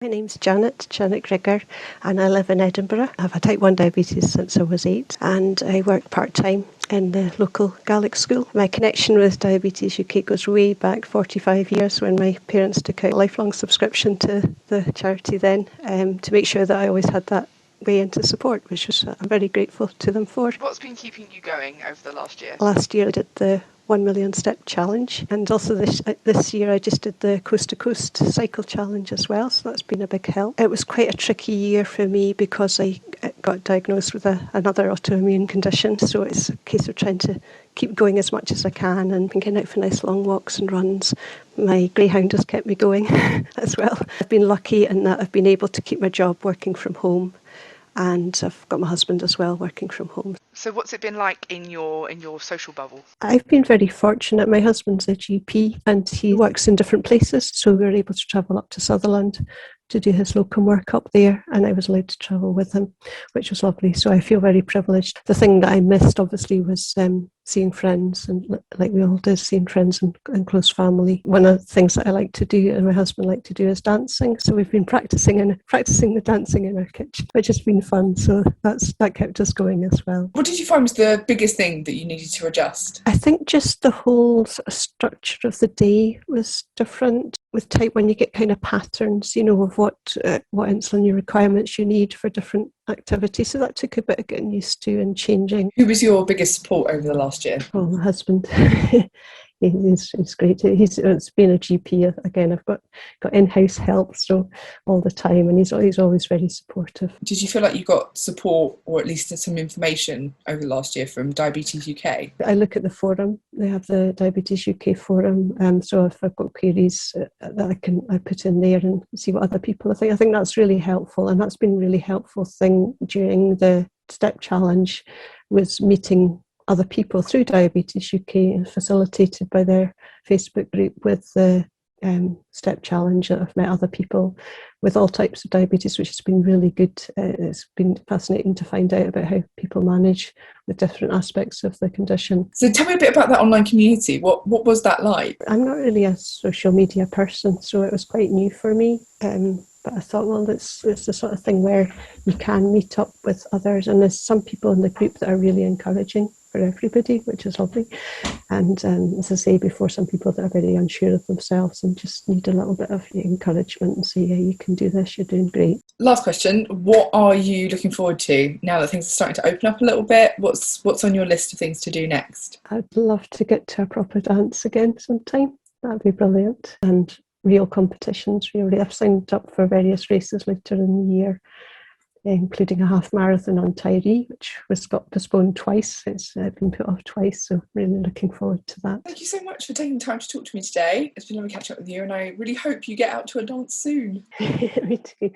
My name's Janet Grigger, and I live in Edinburgh. I've had type 1 diabetes since I was 8, and I work part-time in the local Gaelic school. My connection with Diabetes UK goes way back 45 years when my parents took out a lifelong subscription to the charity then, to make sure that I always had that way into support, which was I'm very grateful to them for. What's been keeping you going over the last year? Last year I did the 1 million step challenge, and also this year I just did the coast to coast cycle challenge as well, so that's been a big help. It was quite a tricky year for me because I got diagnosed with another autoimmune condition, so it's a case of trying to keep going as much as I can and getting out for nice long walks and runs. My greyhound has kept me going as well. I've been lucky in that I've been able to keep my job working from home, and I've got my husband as well working from home. So what's it been like in your social bubble? I've been very fortunate. My husband's a GP and he works in different places, so we were able to travel up to Sutherland to do his locum work up there, and I was allowed to travel with him, which was lovely. So I feel very privileged. The thing that I missed obviously was seeing friends, and like we all do, seeing friends and close family. One of the things that I like to do and my husband like to do is dancing, so we've been practicing the dancing in our kitchen, which has been fun, so that kept us going as well. What did you find was the biggest thing that you needed to adjust? I think just the whole sort of structure of the day was different. With type 1 you get kind of patterns, of what insulin requirements you need for different activities, so that took a bit of getting used to and changing. Who was your biggest support over the last year? Oh, my husband. He's great. It's been a GP again. I've got in-house help, so all the time, and he's always very supportive. Did you feel like you got support, or at least some information over the last year from Diabetes UK? I look at the forum. They have the Diabetes UK forum, so if I've got queries that I put in there and see what other people think. I think that's really helpful, and that's been a really helpful thing during the step challenge, was meeting other people through Diabetes UK, facilitated by their Facebook group with the step challenge. I've met other people with all types of diabetes, which has been really good. It's been fascinating to find out about how people manage the different aspects of the condition. So tell me a bit about that online community. What was that like? I'm not really a social media person, so it was quite new for me. But I thought, well, it's the sort of thing where you can meet up with others, and there's some people in the group that are really encouraging for everybody, which is lovely. And as I say before, some people that are very unsure of themselves and just need a little bit of encouragement and say, yeah, you can do this, you're doing great. Last question, what are you looking forward to now that things are starting to open up a little bit? What's on your list of things to do next? I'd love to get to a proper dance again sometime. That'd be brilliant. And real competitions, really. I've signed up for various races later in the year, including a half marathon on Tyree, which got postponed twice. It's been put off twice, so really looking forward to that. Thank you so much for taking the time to talk to me today. It's been lovely catching up with you, and I really hope you get out to a dance soon. Me too.